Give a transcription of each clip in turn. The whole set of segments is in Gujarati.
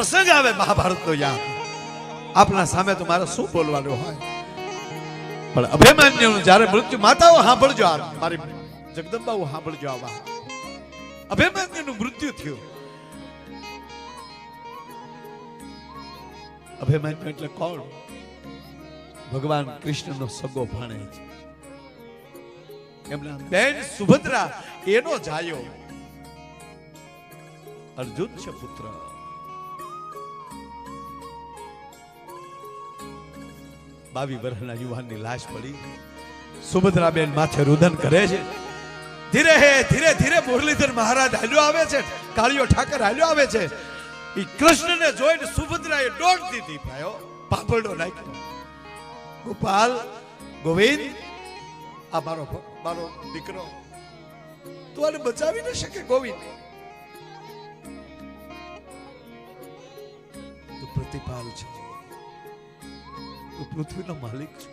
પ્રસંગ આવે મહાભારતનો યાદ, આપના સામે તો મારે શું બોલવાનું હોય, પણ અભિમન્યુનું જ્યારે મૃત્યુ, માતાઓ સાંભળજો, આ મારી જગદંબાઓ સાંભળજો, આ વાત અભિમન્યુનું મૃત્યુ થયું. અભિમન્યુ એટલે કોણ? ભગવાન કૃષ્ણનો સગો ભાણેજ, એમના બેન સુભદ્રા એનો જાયો, અર્જુન છે પુત્ર. 22 વર્ષના યુવાનની લાશ પડી, સુભદ્રા બેન માથે રુદન કરે છે. ધીરે ધીરે ધીરે મુરલીધર મહારાજ હાલ્યો આવે છે, કાળિયો ઠાકર હાલ્યો આવે છે. એ કૃષ્ણને જોઈને સુભદ્રાએ દોડ દીધી, ભાઈઓ પાપડો નાખ્યો. ગોપાલ, ગોવિંદ, આ મારો દીકરો, તું આને બચાવી ન શકે. ગોવિંદ, તું પ્રતિપાલ છે, તું પૃથ્વીનો માલિક છે,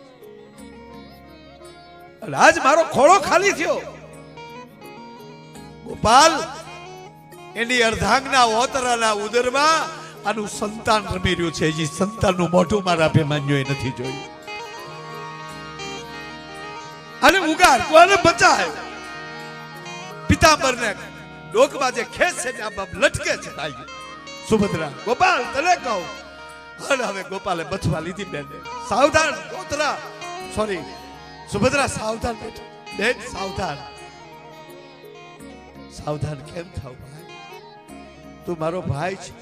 અને આજ મારો ખોળો ખાલી થયો. ગોપાલ, એની અર્ધાંગના ઓતરાના ઉદરમાં આનું સંતાન રમી રહ્યું છે. જે સંતાનનું મોઢું મારા અભિમન્યુએ નથી જોયું. આને ઉગાર, કોને બચાય? પિતાંબરને ડોકમાં જે ખેસ છે ને આ લટકે છે. ભાઈ સુભદ્રા, ગોપાલ તને કહું. અને હવે ગોપાલે બચવા લીધી. બેન સાવધાન, ગોતરા સોરી સુભદ્રા સાવધાન, બેન સાવધાન. સાવધાન કેમ થાવ ભાઈ? તું મારો ભાઈ છે,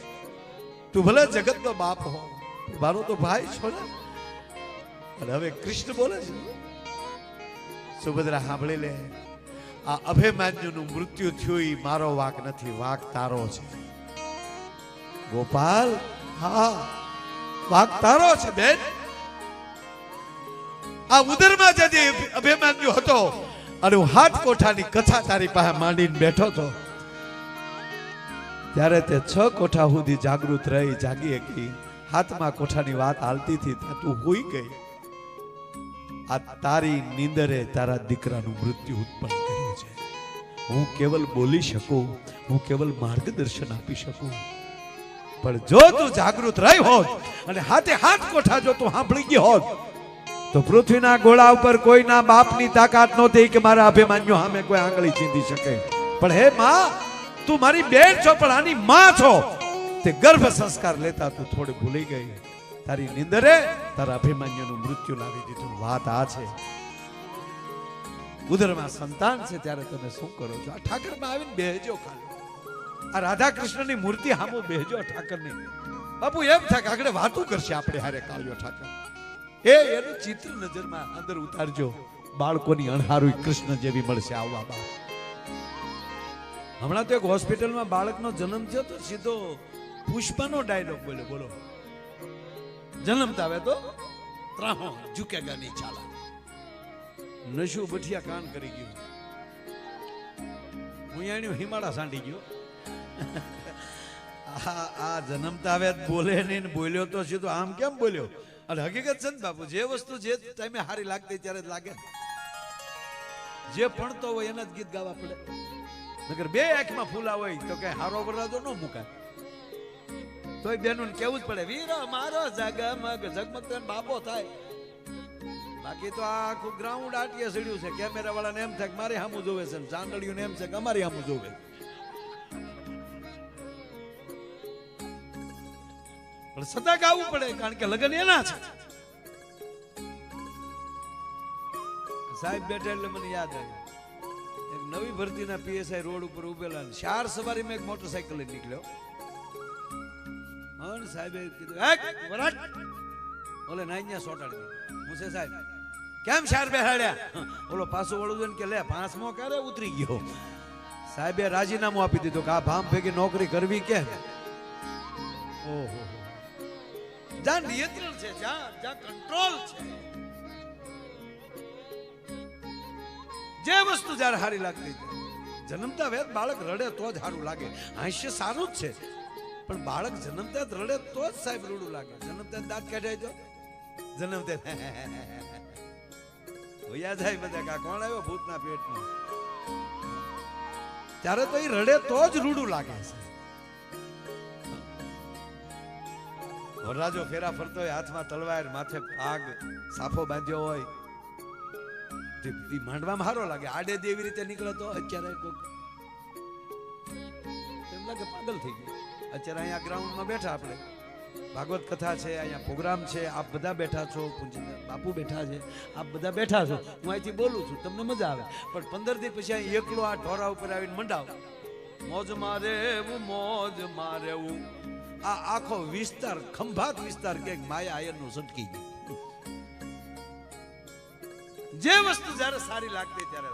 તું ભલે જગતનો બાપ હો, મારો તો ભાઈ છો ને. અને હવે કૃષ્ણ બોલે છે. સુભદ્રા સાંભળી લે, આ અભિમન્યુનું મૃત્યુ થયું એ મારો વાક નથી, વાક તારો છે. ગોપાલ, હા વાક તારો છે બેન. આ ઉદરમાં જે અભિમન્યુ હતો અને હું હાથ કોઠાની કથા તારી પાસે માંડીને બેઠો હતો, ત્યારે તે 6 કોઠા સુધી જાગૃત રહી, જાગી હતી. હાથમાં કોઠાની વાત હાલતી હતી, તું હોઈ ગઈ. આ તારી નીંદરે તારા દીકરાનું મૃત્યુ ઉત્પન્ન કર્યું છે. હું કેવલ બોલી શકું, હું કેવલ માર્ગદર્શન આપી શકું, પણ જો તું જાગૃત રહી હોત અને હાથે હાથ કોઠા જો તું સાંભળી ગઈ હોત, તો પૃથ્વીના ગોળા ઉપર કોઈના બાપની તાકાત નહોતી કે મારા અભિમન્યુ સામે કોઈ આંગળી ચીંધી શકે. પણ હે માં, તું મારી બેન છો, પણ આની માં છો. તે ગર્ભ સંસ્કાર લેતા તું થોડી ભૂલી ગઈ. તારી નિંદરે તારા અભિમન્યુનું મૃત્યુ લાવી દીધું. વાત આ છે, ઉદરમાં સંતાન છે ત્યારે તમે શું કરો છો? આ ઠાકરમાં આવીને બેહજો, ખાલી આ રાધા કૃષ્ણની મૂર્તિ સામુ બેહજો ઠાકરની. બાપુ એમ થાય કે આગળ વાતું કરશે આપણે હારે કાળિયો ઠાકર. એનું ચિત્ર નજરમાં અંદર ઉતારજો. બાળકોની અણહારું કૃષ્ણ જેવી મળશે. આવવા બાપ, હમણાં તો એક હોસ્પિટલમાં બાળકનો જન્મ થયો તો સીધો પુષ્પાનો ડાયલોગ બોલ્યો. બોલો, જન્મતા આવે તો ત્રાહો ઝુકેગા નહીં ચાલા. નશુ બઠિયા કાન કરી ગયું, હું અહીંયા હિમાળા સાંડી ગયો. આ જન્મતા આવે બોલે નહીં, બોલ્યો તો સીધો આમ કેમ બોલ્યો? અને હકીકત છે ને બાપુ, જે વસ્તુ જે ટાઈમે હારી લાગતી ત્યારે જ લાગે. જે ભણતો હોય એના જ ગીત ગાવા પડે. નકર બે આંખમાં ફૂલા હોય તો કઈ હારો વરરાજો ન મુકાય. તોય બેનું કેવું જ પડે, વીરો મારો જગમગ ઝગમગ તો બાપો થાય. બાકી તો આખું ગ્રાઉન્ડ આટીએ સડ્યું છે. કેમેરા વાળાને એમ થાય કે મારી સામું જોવે છે, ચાંદડીઓને એમ છે કે અમારી સામું જોવે. પણ સદા ગાવું પડે, કારણ કે લગ્ન એના છે. સાહેબ બેઠા એટલે મને યાદ આવ્યું, એક નવી ભરતીના પીએસઆઈ રોડ ઉપર ઉભેલા, 4 સવારીમાં એક મોટરસાયકલ લઈને નીકળ્યો. અને સાહેબે કીધું, ઓલે નાઈયા સોટાડી દીધું. હું છે સાહેબ કેમ 4 બેહાડ્યા? ઓલો પાછો વળું કે લે 5મો ક્યારે ઉતરી ગયો? સાહેબે રાજીનામું આપી દીધું કે આ ભામ ભેગી નોકરી કરવી કે. ઓહો, જ્યાં નિયંત્રણ છે, જ્યાં કંટ્રોલ છે, જે વસ્તુ જયારે સારી લાગતી, જન્મતા વેદ બાળક રડે તો જ સારું લાગે. હાસ્ય સારું જ છે, પણ બાળક જન્મતા રડે તો જ સાહેબ રૂડું લાગે. જન્મતા દાંત કાઢાય તો જન્મતા હોયા જાય બધા કા કોણ આવ્યો ભૂતના પેટમાં, ત્યારે તો એ રડે તો જ રૂડું લાગે છે. વરરાજો ફેરા ફરતો હોય, હાથમાં તલવાર, માથે આગ, સાફો બાંધ્યો હોય, તે માંડવામાં સારો લાગે. આડે દેવી રીતે નીકળે તો અત્યારે કોક એમ લાગે પાગલ થઈ ગયો. અત્યારે અહીંયા ગ્રાઉન્ડમાં બેઠા આપણે, ભાગવત કથા છે, અહીંયા પ્રોગ્રામ છે, આપ બધા બેઠા છો, પૂજ્ય બાપુ બેઠા છે, આપ બધા બેઠા છો, હું અહીંથી બોલું છું, તમને મજા આવે. પણ 15 દી પછી અહીં એકલો આ ઢોરા ઉપર આવીને મંડાવ, મોજ મારે એવું, આ આખો વિસ્તાર, ખંભાત વિસ્તાર કે માયા આયરનું સટકી ગયું. જે વસ્તુ જ્યારે સારી લાગતી ત્યારે